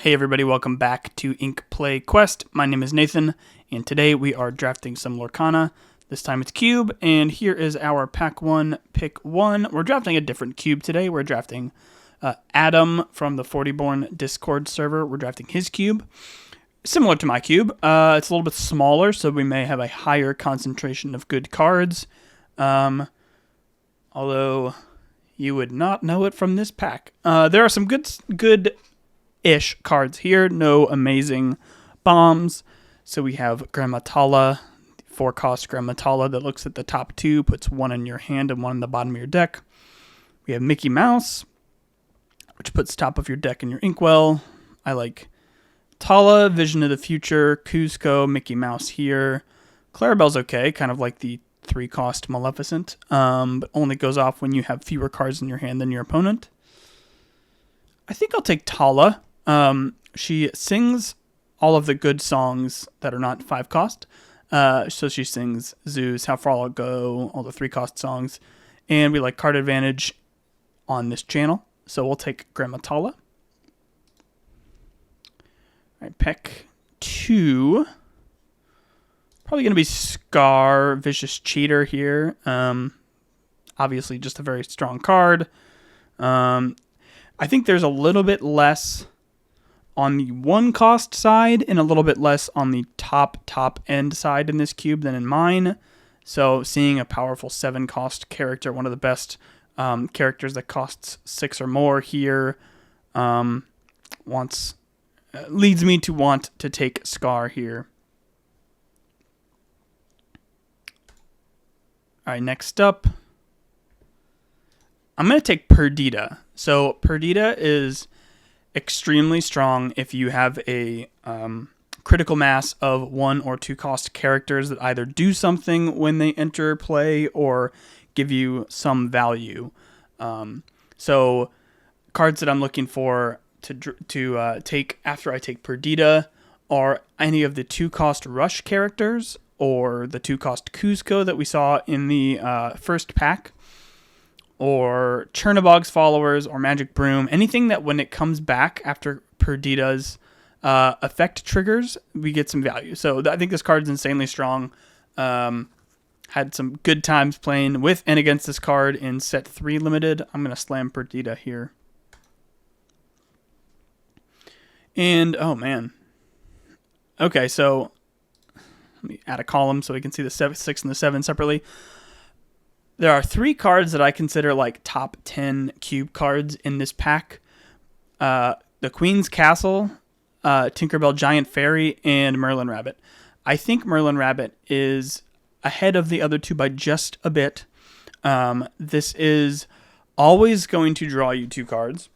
Hey everybody, welcome back to Ink Play Quest. My name is Nathan, and today we are drafting some Lorcana. This time it's cube, and here is our pack 1, pick 1. We're drafting a different cube today. We're drafting Adam from the 40born Discord server. We're drafting his cube. Similar to my cube. It's a little bit smaller, so we may have a higher concentration of good cards. Although you would not know it from this pack. There are some good-ish cards here. No amazing bombs. So we have Grammatala, 4-cost Grammatala that looks at the top two, puts one in your hand and one in the bottom of your deck. We have Mickey Mouse, which puts top of your deck in your inkwell. I like Tala, Vision of the Future, Cusco, Mickey Mouse here. Clarabelle's okay, kind of like the 3-cost Maleficent, but only goes off when you have fewer cards in your hand than your opponent. I think I'll take Tala. She sings all of the good songs that are not 5-cost. So she sings Zeus, How Far I'll Go, all the 3-cost songs. And we like card advantage on this channel. So we'll take Grammatala. All right, pick 2. Probably going to be Scar, Vicious Cheater here. Obviously just a very strong card. I think there's a little bit less on the 1-cost side and a little bit less on the top end side in this cube than in mine. So seeing a powerful 7-cost character, one of the best characters that costs 6 or more here, leads me to want to take Scar here. All right, next up, I'm going to take Perdita. So Perdita is extremely strong if you have a critical mass of 1 or 2-cost characters that either do something when they enter play or give you some value. So cards that I'm looking for to take after I take Perdita are any of the 2-cost Rush characters or the 2-cost Cusco that we saw in the first pack, or Chernobog's Followers, or Magic Broom. Anything that when it comes back after Perdita's effect triggers, we get some value. So I think this card's insanely strong. Had some good times playing with and against this card in set 3 limited. I'm going to slam Perdita here. And, oh man. Okay, so let me add a column so we can see the 6 and the 7 separately. There are 3 cards that I consider like top 10 cube cards in this pack. The Queen's Castle, Tinkerbell Giant Fairy, and Merlin Rabbit. I think Merlin Rabbit is ahead of the other 2 by just a bit. This is always going to draw you 2 cards,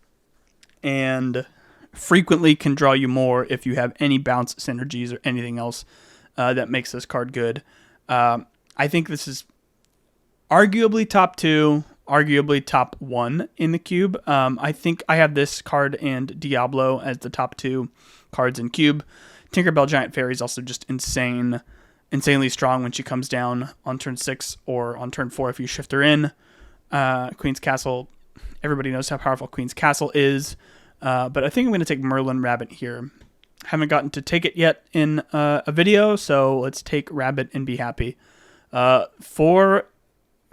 and frequently can draw you more if you have any bounce synergies or anything else that makes this card good. I think this is arguably top 2, arguably top 1 in the cube. I think I have this card and Diablo as the top 2 cards in cube. Tinkerbell Giant Fairy is also just insanely strong when she comes down on turn 6 or on turn 4 if you shift her in. Queen's Castle, everybody knows how powerful Queen's Castle is. But I think I'm going to take Merlin Rabbit here. Haven't gotten to take it yet in a video, so let's take Rabbit and be happy. 4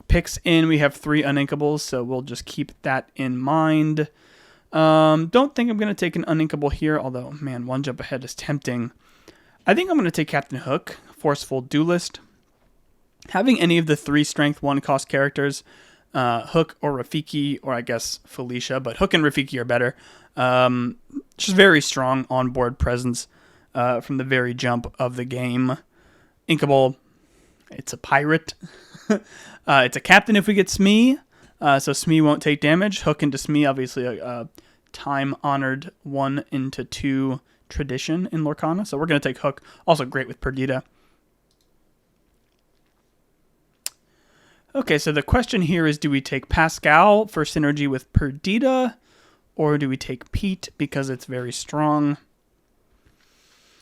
picks in, we have 3 uninkables, so we'll just keep that in mind. Don't think I'm going to take an uninkable here, although, man, 1 jump ahead is tempting. I think I'm going to take Captain Hook, Forceful Duelist. Having any of the 3 strength 1-cost characters, Hook or Rafiki, or I guess Felicia, but Hook and Rafiki are better. Just very strong on-board presence from the very jump of the game. Inkable, it's a pirate. It's a captain if we get Smee, so Smee won't take damage. Hook into Smee, obviously a time-honored 1 into 2 tradition in Lorcana, so we're going to take Hook. Also great with Perdita. Okay, so the question here is, do we take Pascal for synergy with Perdita, or do we take Pete because it's very strong?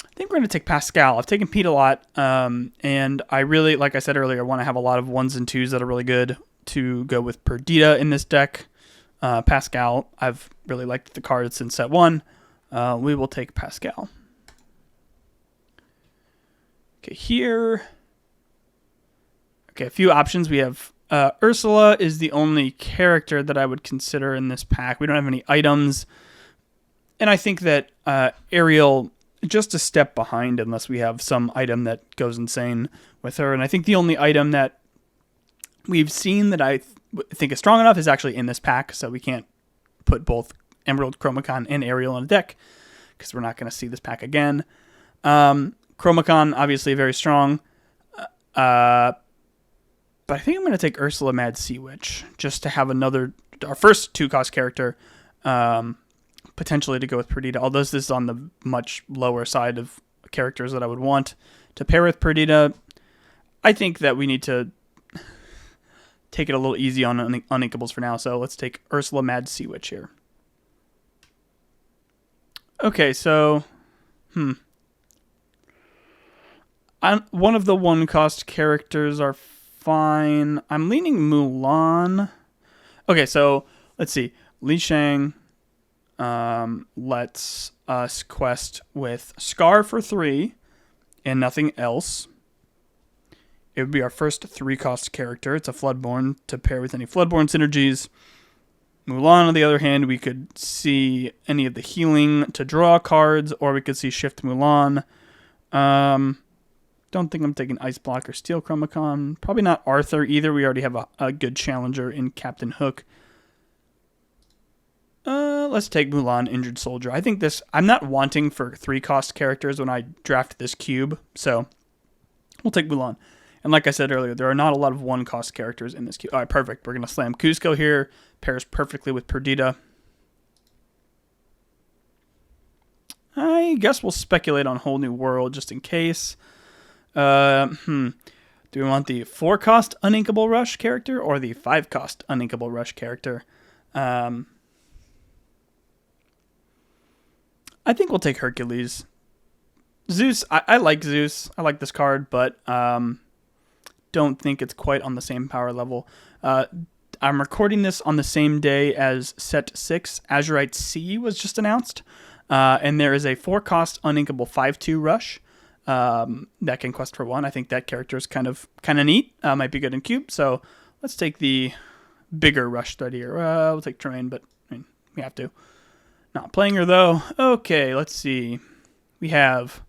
I think we're going to take Pascal. I've taken Pete a lot, and I really, like I said earlier, want to have a lot of 1s and 2s that are really good to go with Perdita in this deck. Pascal, I've really liked the card since set 1. We will take Pascal. Okay, here. Okay, a few options. We have Ursula is the only character that I would consider in this pack. We don't have any items. And I think that Ariel, just a step behind unless we have some item that goes insane with her. And I think the only item that we've seen that I think is strong enough is actually in this pack, so we can't put both Emerald, Chromacon, and Ariel on a deck because we're not going to see this pack again. Chromacon, obviously very strong. But I think I'm going to take Ursula Mad Sea Witch just to have our first 2-cost character, potentially to go with Perdita, although this is on the much lower side of characters that I would want to pair with Perdita. I think that we need to take it a little easy on Uninkables for now, so let's take Ursula Mad Sea Witch here. Okay, so... one of the 1-cost characters are fine. I'm leaning Mulan. Okay, so let's see. Li Shang lets us quest with Scar for 3 and nothing else. It would be our first 3-cost character. It's a Floodborn to pair with any Floodborn synergies. Mulan, on the other hand, we could see any of the healing to draw cards, or we could see Shift Mulan. Don't think I'm taking Ice Block or Steel Chromacon. Probably not Arthur either. We already have a good challenger in Captain Hook. Let's take Mulan, Injured Soldier. I think I'm not wanting for 3-cost characters when I draft this cube, so we'll take Mulan. And like I said earlier, there are not a lot of 1-cost characters in this cube. All right, perfect. We're going to slam Cusco here. Pairs perfectly with Perdita. I guess we'll speculate on Whole New World just in case. Do we want the 4-cost Uninkable Rush character or the 5-cost Uninkable Rush character? I think we'll take Hercules. Zeus, I like Zeus. I like this card, but don't think it's quite on the same power level. I'm recording this on the same day as Set 6. Azurite Sea was just announced. And there is a 4-cost Uninkable 5/2 Rush that can quest for 1. I think that character is kind of neat. Might be good in cube. So let's take the bigger Rush thread here. We'll take Tremaine, but I mean, we have to. Not playing her, though. Okay, let's see. We have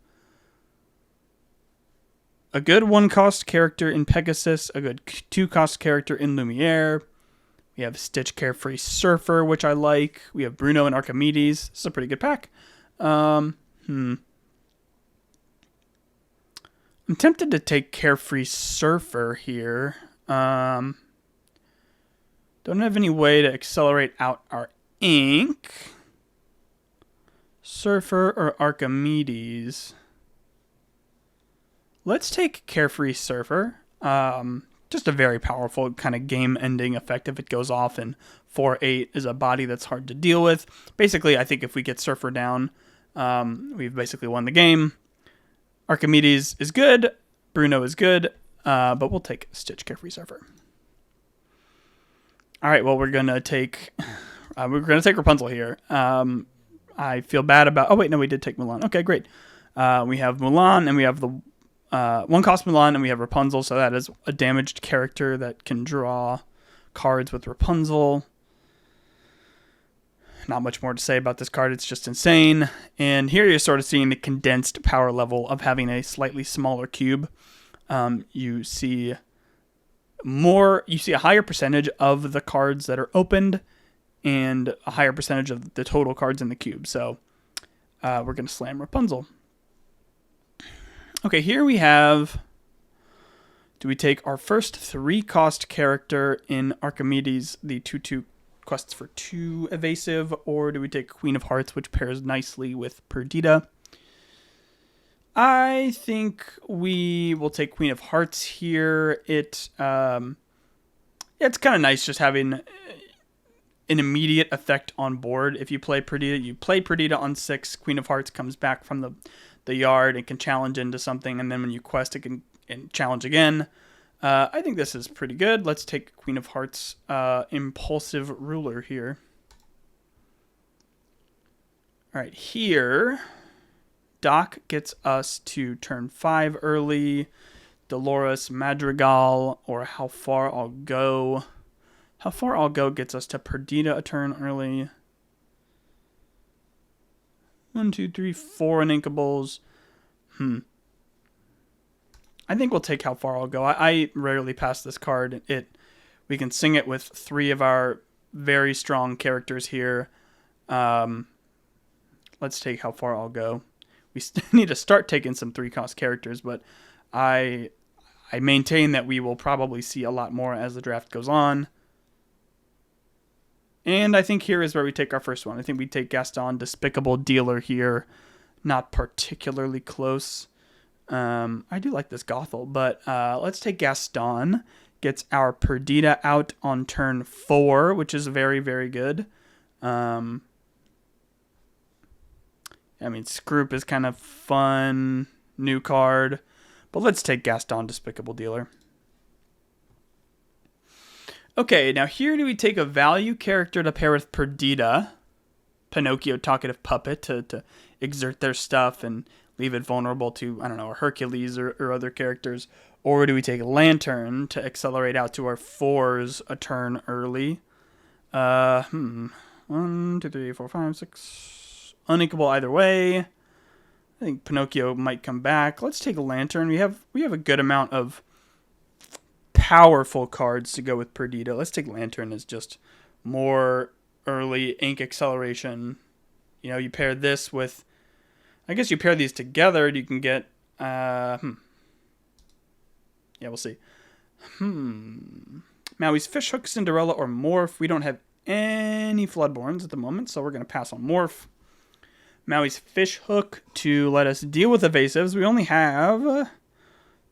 a good 1-cost character in Pegasus, a good 2-cost character in Lumiere. We have Stitch Carefree Surfer, which I like. We have Bruno and Archimedes. This is a pretty good pack. I'm tempted to take Carefree Surfer here. Don't have any way to accelerate out our ink. Surfer or Archimedes? Let's take Carefree Surfer. Just a very powerful kind of game-ending effect if it goes off, and 4/8 is a body that's hard to deal with. Basically, I think if we get Surfer down, we've basically won the game. Archimedes is good. Bruno is good. But we'll take Stitch Carefree Surfer. All right, well, we're going to take Rapunzel here. I feel bad about... Oh, wait, no, we did take Mulan. Okay, great. We have Mulan, and we have the 1-cost Mulan, and we have Rapunzel, so that is a damaged character that can draw cards with Rapunzel. Not much more to say about this card. It's just insane. And here you're sort of seeing the condensed power level of having a slightly smaller cube. You see a higher percentage of the cards that are opened and a higher percentage of the total cards in the cube. So we're going to slam Rapunzel. Okay, here we have... Do we take our first 3-cost character in Archimedes, the 2/2 quests for 2 evasive, or do we take Queen of Hearts, which pairs nicely with Perdita? I think we will take Queen of Hearts here. It's kind of nice just having an immediate effect on board. If you play Perdita on 6, Queen of Hearts comes back from the yard and can challenge into something, and then when you quest, it can challenge again. I think this is pretty good. Let's take Queen of Hearts, Impulsive Ruler here. All right, here, Doc gets us to turn 5 early. Dolores Madrigal, or How Far I'll Go. How Far I'll Go gets us to Perdita a turn early. 1, 2, 3, 4 Inkables. I think we'll take How Far I'll Go. I rarely pass this card. We can sing it with 3 of our very strong characters here. Let's take How Far I'll Go. We need to start taking some 3-cost characters, but I maintain that we will probably see a lot more as the draft goes on. And I think here is where we take our first one. I think we take Gaston, Despicable Dealer here. Not particularly close. I do like this Gothel, but let's take Gaston. Gets our Perdita out on turn 4, which is very, very good. I mean, Scroop is kind of fun. New card. But let's take Gaston, Despicable Dealer. Okay, now here do we take a value character to pair with Perdita, Pinocchio, Talkative Puppet, to exert their stuff and leave it vulnerable to, I don't know, a Hercules or other characters? Or do we take Lantern to accelerate out to our 4s a turn early? 1, 2, 3, 4, 5, 6. Uninkable either way. I think Pinocchio might come back. Let's take Lantern. We have a good amount of powerful cards to go with Perdita. Let's take Lantern as just more early ink acceleration. You know, you pair this with, I guess you pair these together, you can get, yeah, we'll see. Maui's Fishhook, Cinderella, or Morph. We don't have any Floodborns at the moment, so we're going to pass on Morph. Maui's Fishhook to let us deal with evasives. We only have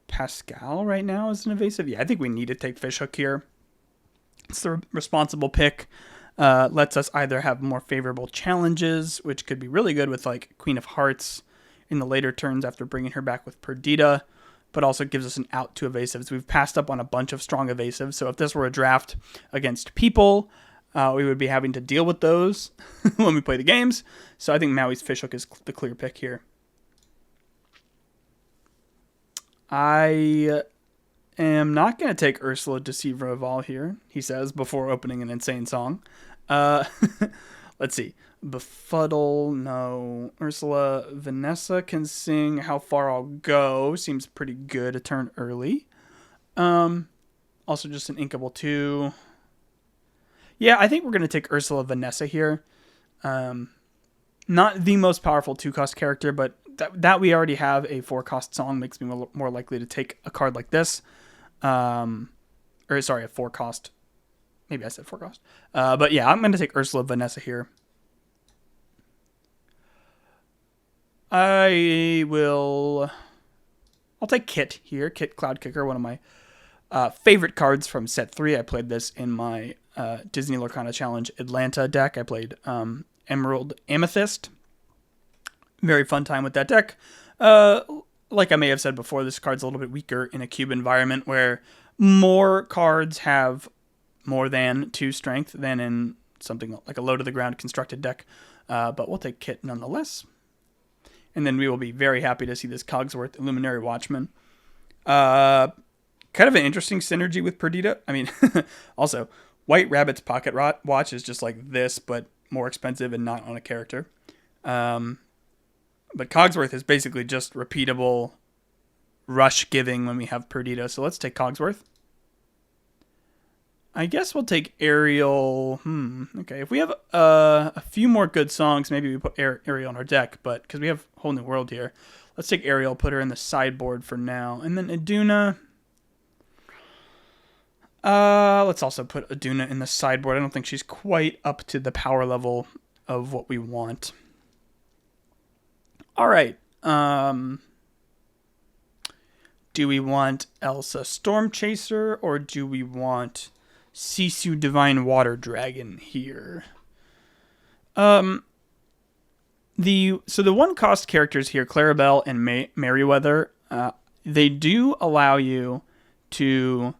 Pascal right now as an evasive. Yeah, I think we need to take Fishhook here. It's the responsible pick. Lets us either have more favorable challenges, which could be really good with like Queen of Hearts in the later turns after bringing her back with Perdita, but also gives us an out to evasives. We've passed up on a bunch of strong evasives, so if this were a draft against people, we would be having to deal with those when we play the games. So I think Maui's Fishhook is the clear pick here. I am not going to take Ursula Deceiver of All here, he says, before opening an insane song. Let's see. Befuddle, no. Ursula, Vanessa can sing How Far I'll Go. Seems pretty good a turn early. Also just an inkable 2. Yeah, I think we're going to take Ursula Vanessa here. Not the most powerful 2-cost character, but that we already have a 4-cost song makes me more likely to take a card like this. A 4-cost. Maybe I said 4-cost. But yeah, I'm going to take Ursula Vanessa here. I'll take Kit here. Kit Cloud Kicker, one of my favorite cards from set 3. I played this in my Disney Lorcana Challenge Atlanta deck. I played Emerald Amethyst. Very fun time with that deck. Like I may have said before, this card's a little bit weaker in a cube environment where more cards have more than 2 strength than in something like a low to the ground constructed deck. But we'll take Kit nonetheless. And then we will be very happy to see this Cogsworth Illuminary Watchman. Kind of an interesting synergy with Perdita. I mean, also, White Rabbit's Pocket Watch is just like this, but more expensive and not on a character. But Cogsworth is basically just repeatable rush giving when we have Perdita. So let's take Cogsworth. I guess we'll take Ariel. Okay, if we have a few more good songs, maybe we put Ariel on our deck. But because we have Whole New World here, let's take Ariel, put her in the sideboard for now. And then Iduna. Let's also put Iduna in the sideboard. I don't think she's quite up to the power level of what we want. All right. Do we want Elsa Storm Chaser or do we want Sisu Divine Water Dragon here? The 1-cost characters here, Clarabelle and Merryweather, they do allow you to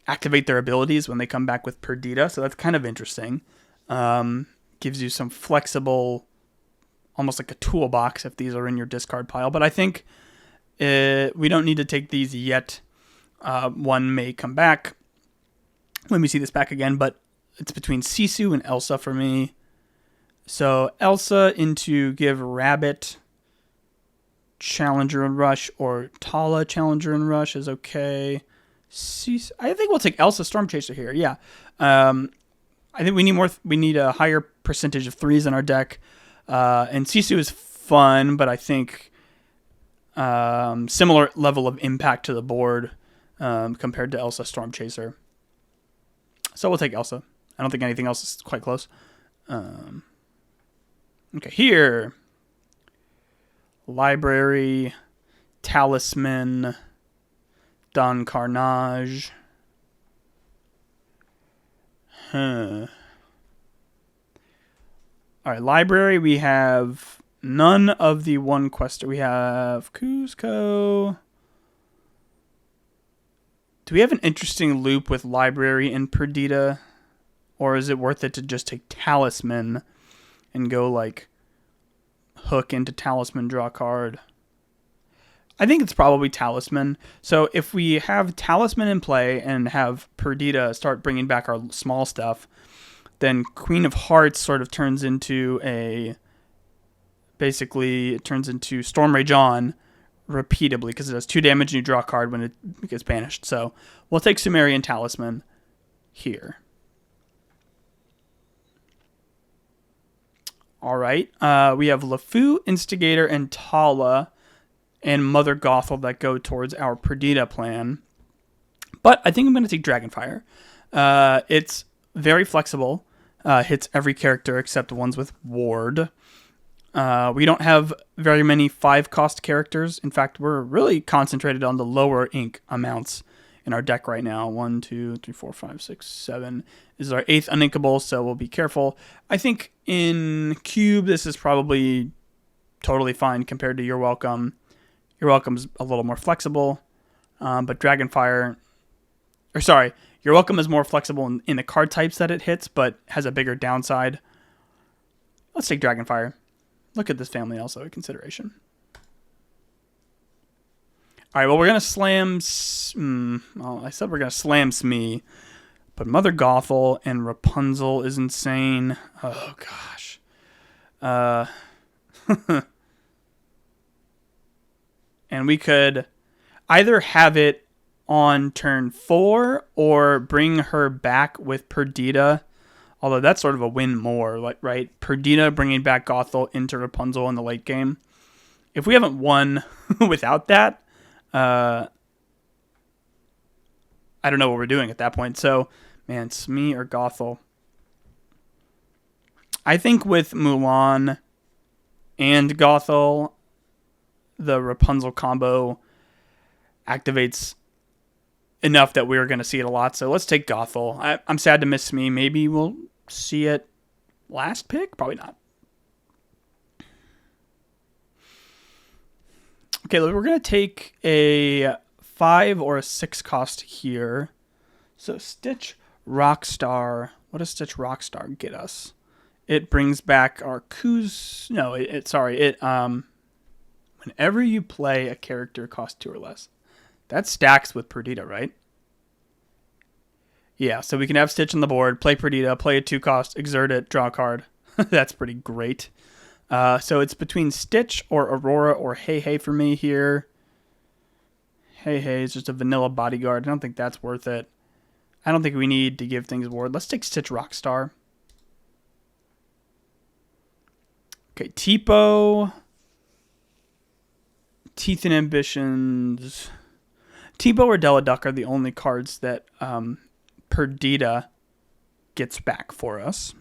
activate their abilities when they come back with Perdita, so that's kind of interesting. Gives you some flexible almost like a toolbox if these are in your discard pile. But I think we don't need to take these yet. One may come back when we see this back again, but it's between Sisu and Elsa for me. So Elsa into give Rabbit Challenger and Rush, or Tala Challenger and Rush is okay. I think we'll take Elsa Storm Chaser here. Yeah. I think we need more. We need a higher percentage of 3s in our deck. And Sisu is fun, but I think similar level of impact to the board compared to Elsa Storm Chaser. So we'll take Elsa. I don't think anything else is quite close. Okay, here. Library, Talisman, Don Carnage. All right, library, we have none of the one quester. We have Cusco. Do we have an interesting loop with library and Perdita? Or is it worth it to just take Talisman and go like hook into Talisman, draw a card? I think it's probably Talisman. So if we have Talisman in play and have Perdita start bringing back our small stuff, then Queen of Hearts sort of turns into basically it turns into Storm Rage On repeatedly because it does 2 damage and you draw a card when it gets banished. So we'll take Sumerian Talisman here. All right. We have LeFou, Instigator, and Tala, and Mother Gothel that go towards our Perdita plan. But I think I'm going to take Dragonfire. It's very flexible. Hits every character except ones with Ward. We don't have very many 5-cost characters. In fact, we're really concentrated on the lower ink amounts in our deck right now. 1, 2, 3, 4, 5, 6, 7 is our 8th uninkable, so we'll be careful. I think in Cube, this is probably totally fine compared to You're Welcome. You're Welcome's a little more flexible, but Dragonfire... Or sorry, You're Welcome is more flexible in the card types that it hits, but has a bigger downside. Let's take Dragonfire. Look at this family also in consideration. All right, well, we're going to slam... I said we're going to slam Smee, but Mother Gothel and Rapunzel is insane. Oh, gosh. And we could either have it on turn 4 or bring her back with Perdita. Although that's sort of a win more, like, right? Perdita bringing back Gothel into Rapunzel in the late game. If we haven't won without that, I don't know what we're doing at that point. So, man, Smee or Gothel. I think with Mulan and Gothel, the Rapunzel combo activates enough that we're going to see it a lot. So let's take Gothel. I'm sad to miss Smee. Maybe we'll see it last pick? Probably not. Okay, we're going to take a 5 or a 6 cost here. So Stitch Rockstar. What does Stitch Rockstar get us? It brings back our whenever you play a character cost 2 or less. That stacks with Perdita, right? Yeah, so we can have Stitch on the board, play Perdita, play a 2 cost, exert it, draw a card. That's pretty great. So it's between Stitch or Aurora or Hey Hey for me here. Hey Hey is just a vanilla bodyguard. I don't think that's worth it. I don't think we need to give things ward. Let's take Stitch Rockstar. Okay, Tipo. Teeth and Ambitions. Tipo or Deladuck are the only cards that Perdita gets back for us.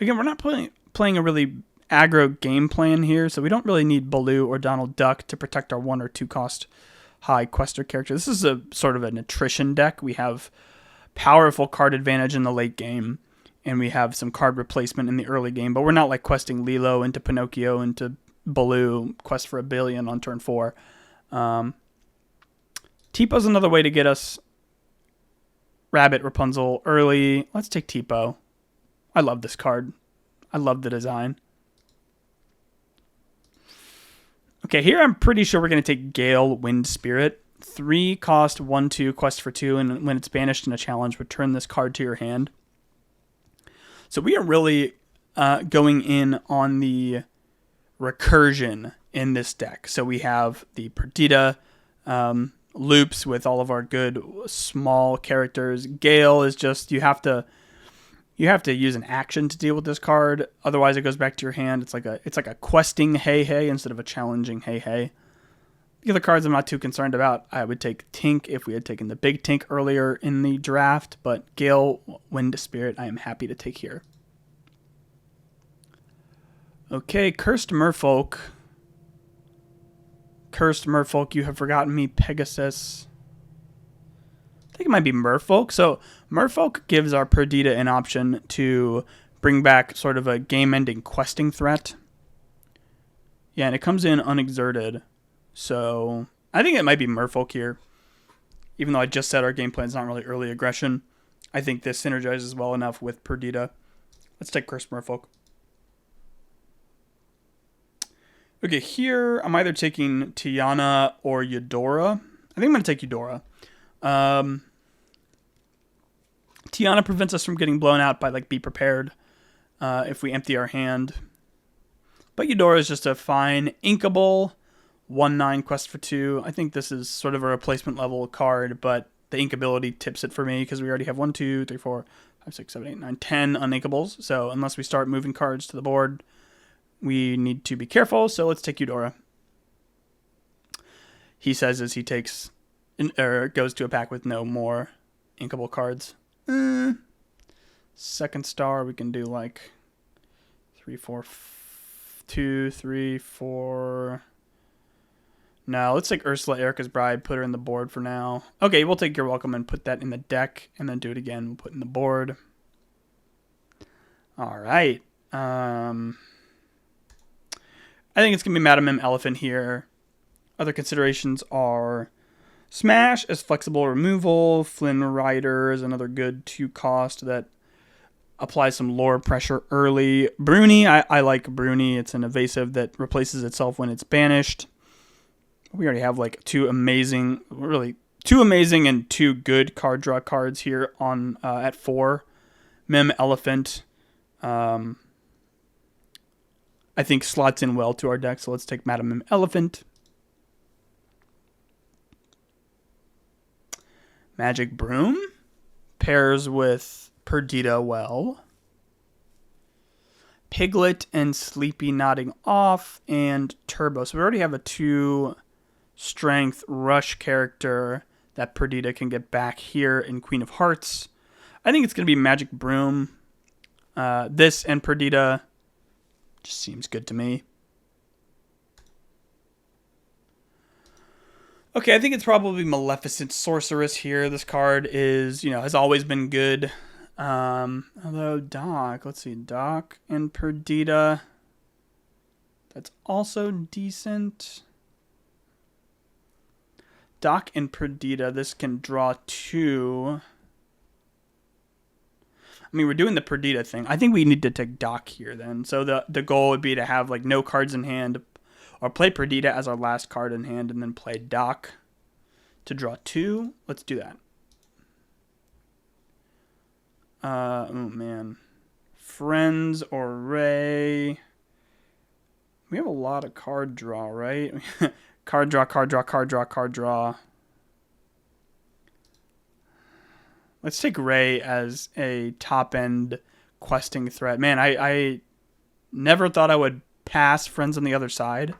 Again, we're not playing a really aggro game plan here, so we don't really need Baloo or Donald Duck to protect our 1 or 2 cost high quester character. This is a sort of an attrition deck. We have powerful card advantage in the late game, and we have some card replacement in the early game, but we're not like questing Lilo into Pinocchio into Baloo, quest for a billion on turn 4. Tipo's another way to get us Rabbit Rapunzel early. Let's take Tipo. I love this card. I love the design. Okay, here I'm pretty sure we're going to take Gale Wind Spirit. 3 cost, 1/2, quest for 2, and when it's banished in a challenge, return this card to your hand. So we are really going in on the recursion in this deck. So we have the Perdita loops with all of our good small characters. Gale is just, you have to use an action to deal with this card. Otherwise, it goes back to your hand. It's like a questing hey instead of a challenging hey. The other cards I'm not too concerned about. I would take Tink if we had taken the big Tink earlier in the draft, but Gale Wind Spirit I am happy to take here. Okay, Cursed Merfolk. Cursed Merfolk, you have forgotten me, Pegasus. I think it might be Merfolk. So Merfolk gives our Perdita an option to bring back sort of a game-ending questing threat. Yeah, and it comes in unexerted. So I think it might be Merfolk here. Even though I just said our game plan is not really early aggression, I think this synergizes well enough with Perdita. Let's take Cursed Merfolk. Okay, here I'm either taking Tiana or Eudora. I think I'm going to take Eudora. Tiana prevents us from getting blown out by, like, Be Prepared if we empty our hand. But Eudora is just a fine inkable 1/9 quest for 2. I think this is sort of a replacement level card, but the ink ability tips it for me because we already have 1, 2, 3, 4, 5, 6, 7, 8, 9, 10 uninkables. So unless we start moving cards to the board, we need to be careful. So let's take Eudora. He says as he takes or goes to a pack with no more inkable cards. Second star, we can do like 3, 4, 2, 3, 4. No, let's take Ursula, Erica's Bride, put her in the board for now. Okay, we'll take You're Welcome and put that in the deck, and then do it again. We'll put in the board. All right. I think it's going to be Madam M Elephant here. Other considerations are Smash as flexible removal. Flynn Rider is another good 2 cost that applies some lore pressure early. Bruni, I like Bruni. It's an evasive that replaces itself when it's banished. We already have like 2 amazing and 2 good card draw cards here on at 4. Mem Elephant, I think slots in well to our deck, so let's take Madam Mem Elephant. Magic Broom pairs with Perdita well. Piglet and Sleepy Nodding Off and Turbo. So we already have a 2 strength rush character that Perdita can get back here in Queen of Hearts. I think it's going to be Magic Broom. This and Perdita just seems good to me. Okay, I think it's probably Maleficent Sorceress here. This card is, has always been good. Although Doc, let's see, Doc and Perdita. That's also decent. Doc and Perdita, this can draw 2. I mean, we're doing the Perdita thing. I think we need to take Doc here then. So the goal would be to have like no cards in hand, or play Perdita as our last card in hand, and then play Doc to draw 2. Let's do that. Oh man. Friends or Ray. We have a lot of card draw, right? Card draw, card draw, card draw, card draw. Let's take Ray as a top-end questing threat. Man, I never thought I would pass Friends on the Other Side,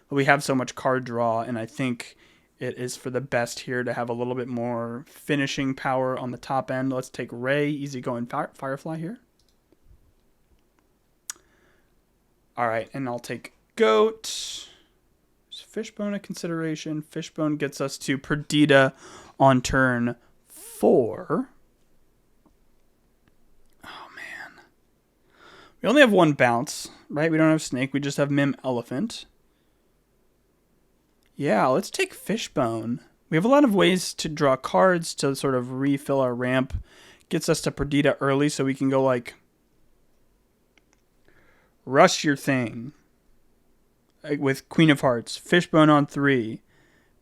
but we have so much card draw, and I think it is for the best here to have a little bit more finishing power on the top end. Let's take Ray, easygoing Firefly here. All right, and I'll take Goat. Fishbone a consideration. Fishbone gets us to Perdita on turn 4. Oh, man. We only have 1 bounce, right? We don't have Snake. We just have Mim Elephant. Yeah, let's take Fishbone. We have a lot of ways to draw cards to sort of refill our ramp. Gets us to Perdita early so we can go like, rush your thing. with Queen of Hearts. Fishbone on 3.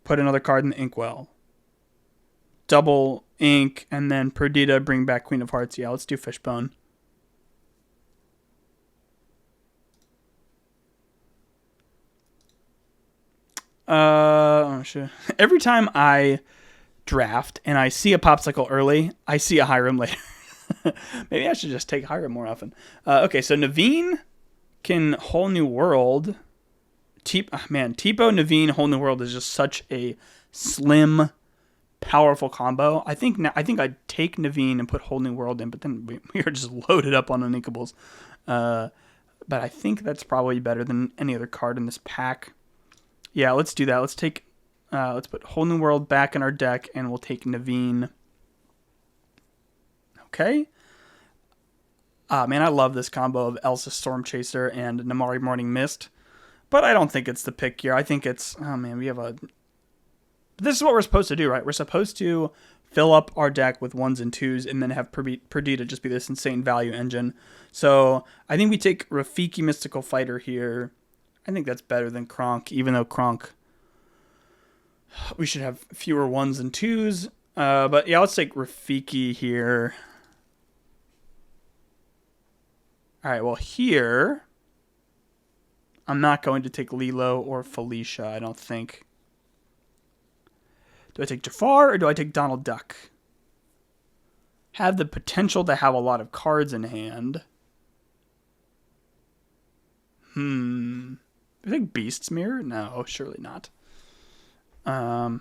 Put another card in the inkwell. Double ink, and then Perdita, bring back Queen of Hearts. Yeah, let's do Fishbone. Oh shit. Every time I draft and I see a Popsicle early, I see a Hiram later. Maybe I should just take Hiram more often. Okay, so Naveen can Whole New World. Tipo, Naveen, Whole New World is just such a slim, powerful combo. I think I'd take Naveen and put Whole New World in, but then we are just loaded up on Uninkables. But I think that's probably better than any other card in this pack. Yeah, let's do that. Let's put Whole New World back in our deck, and we'll take Naveen. Okay. Man, I love this combo of Elsa Storm Chaser and Namari Morning Mist, but I don't think it's the pick here. I think it's, oh man, this is what we're supposed to do, right? We're supposed to fill up our deck with 1s and 2s and then have Perdita just be this insane value engine. So I think we take Rafiki Mystical Fighter here. I think that's better than Kronk, even though Kronk, we should have fewer 1s and 2s. But yeah, let's take Rafiki here. All right, well here, I'm not going to take Lilo or Felicia, I don't think. Do I take Jafar or do I take Donald Duck? Have the potential to have a lot of cards in hand. I think Beast's Mirror? No, surely not. I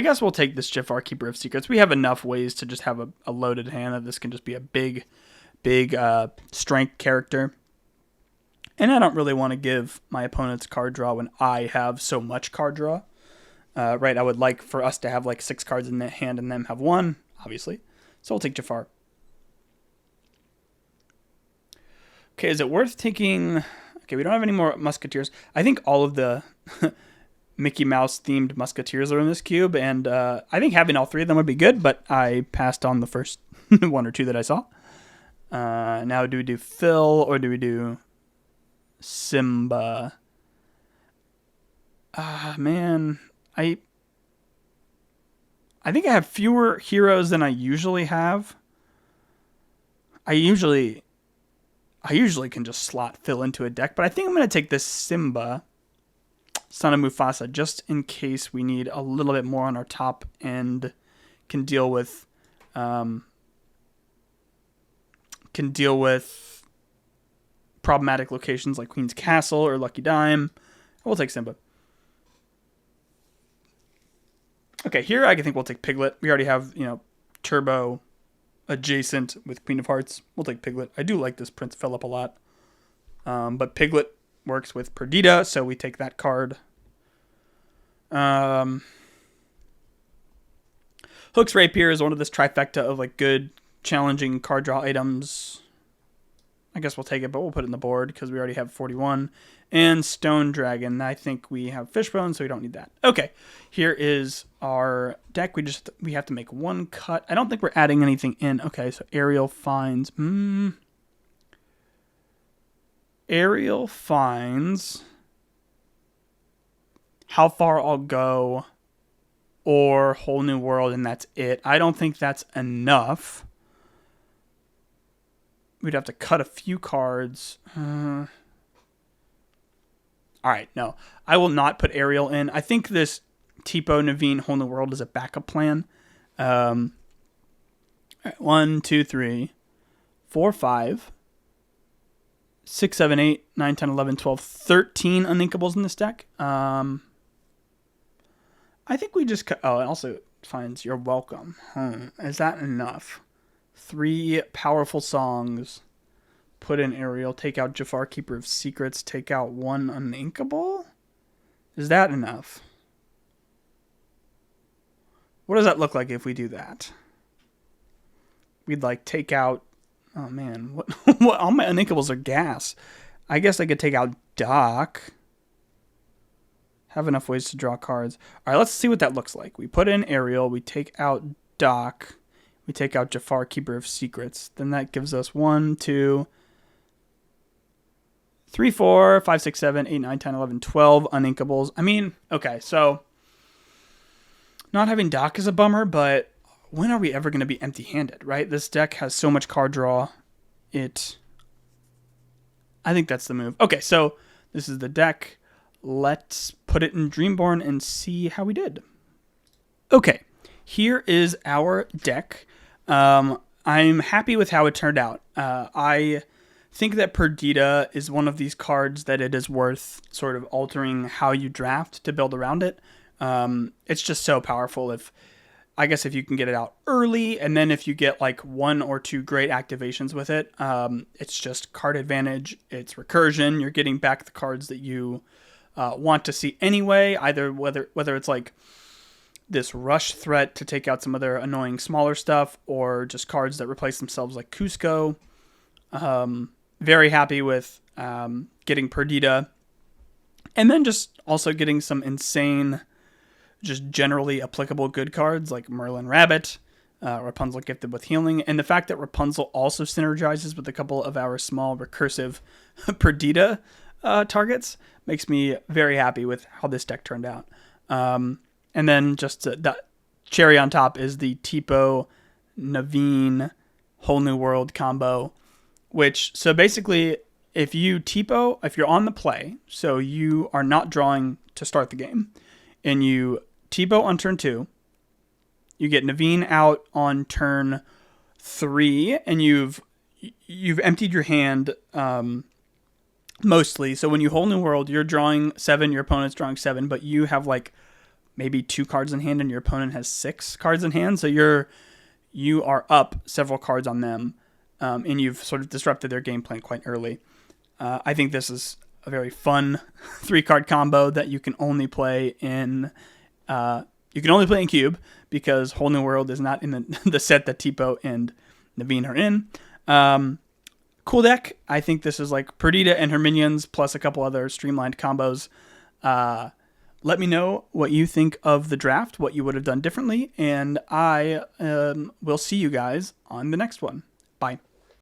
guess we'll take this Jafar Keeper of Secrets. We have enough ways to just have a loaded hand that this can just be a big strength character. And I don't really want to give my opponents card draw when I have so much card draw. Right, I would like for us to have like 6 cards in the hand and them have 1, obviously. So we'll take Jafar. Okay, is it worth taking... Okay, we don't have any more Musketeers. I think all of the Mickey Mouse themed Musketeers are in this cube, and I think having all 3 of them would be good, but I passed on the first 1 or 2 that I saw. Now, do we do Phil or do we do Simba? Man, I think I have fewer heroes than I usually have. I usually can just slot Phil into a deck, but I think I'm going to take this Simba, Son of Mufasa, just in case we need a little bit more on our top end. Can deal with problematic locations like Queen's Castle or Lucky Dime. We'll take Simba. Okay, here I think we'll take Piglet. We already have, Turbo adjacent with Queen of Hearts. We'll take Piglet. I do like this Prince Philip a lot. But Piglet works with Perdita, so we take that card. Hook's Rapier is one of this trifecta of like good, challenging card draw items. I guess we'll take it, but we'll put it in the board because we already have 41. And Stone Dragon. I think we have Fishbone, so we don't need that. Okay, here is our deck. We have to make 1 cut. I don't think we're adding anything in. Okay, so Aerial finds. Aerial finds How Far I'll Go or Whole New World, and that's it. I don't think that's enough. We'd have to cut a few cards. All right, no. I will not put Ariel in. I think this Tipo Naveen Whole New World is a backup plan. 1, 2, 3, 4, 5, 6, 7, 8, 9, 10, 11, 12, 13 Uninkables in this deck. I think we just cut... Oh, it also finds You're Welcome. Is that enough? 3 powerful songs. Put in Ariel, take out Jafar, Keeper of Secrets, take out 1 Uninkable? Is that enough? What does that look like if we do that? We'd like take out... Oh man, what all my Uninkables are gas. I guess I could take out Doc. Have enough ways to draw cards. Alright, let's see what that looks like. We put in Ariel, we take out Doc, we take out Jafar, Keeper of Secrets. Then that gives us 1, 2... 3, 4, 5, 6, 7, 8, 9, 10, 11, 12 uninkables. I mean, okay, so not having Doc is a bummer, but when are we ever going to be empty-handed, right? This deck has so much card draw. I think that's the move. Okay, so this is the deck. Let's put it in Dreamborn and see how we did. Okay, here is our deck. I'm happy with how it turned out. I think that Perdita is one of these cards that it is worth sort of altering how you draft to build around it. It's just so powerful if you can get it out early, and then if you get like 1 or 2 great activations with it, it's just card advantage, it's recursion, you're getting back the cards that you want to see anyway, either whether it's like this rush threat to take out some other annoying smaller stuff, or just cards that replace themselves like Cusco. Very happy with getting Perdita, and then just also getting some insane, just generally applicable good cards like Merlin Rabbit, Rapunzel Gifted with Healing, and the fact that Rapunzel also synergizes with a couple of our small recursive Perdita targets makes me very happy with how this deck turned out. And then just the cherry on top is the Tipo Naveen Whole New World combo, which, so basically, if you're on the play, so you are not drawing to start the game, and you Tipo on turn 2, you get Naveen out on turn 3, and you've emptied your hand mostly. So when you Whole New World, you're drawing 7, your opponent's drawing 7, but you have like maybe 2 cards in hand, and your opponent has 6 cards in hand. So you are up several cards on them, and you've sort of disrupted their game plan quite early. I think this is a very fun 3-card combo that you can only play in Cube, because Whole New World is not in the set that Tipo and Naveen are in. Cool deck. I think this is like Perdita and her minions plus a couple other streamlined combos. Let me know what you think of the draft, what you would have done differently, and I will see you guys on the next one. Bye.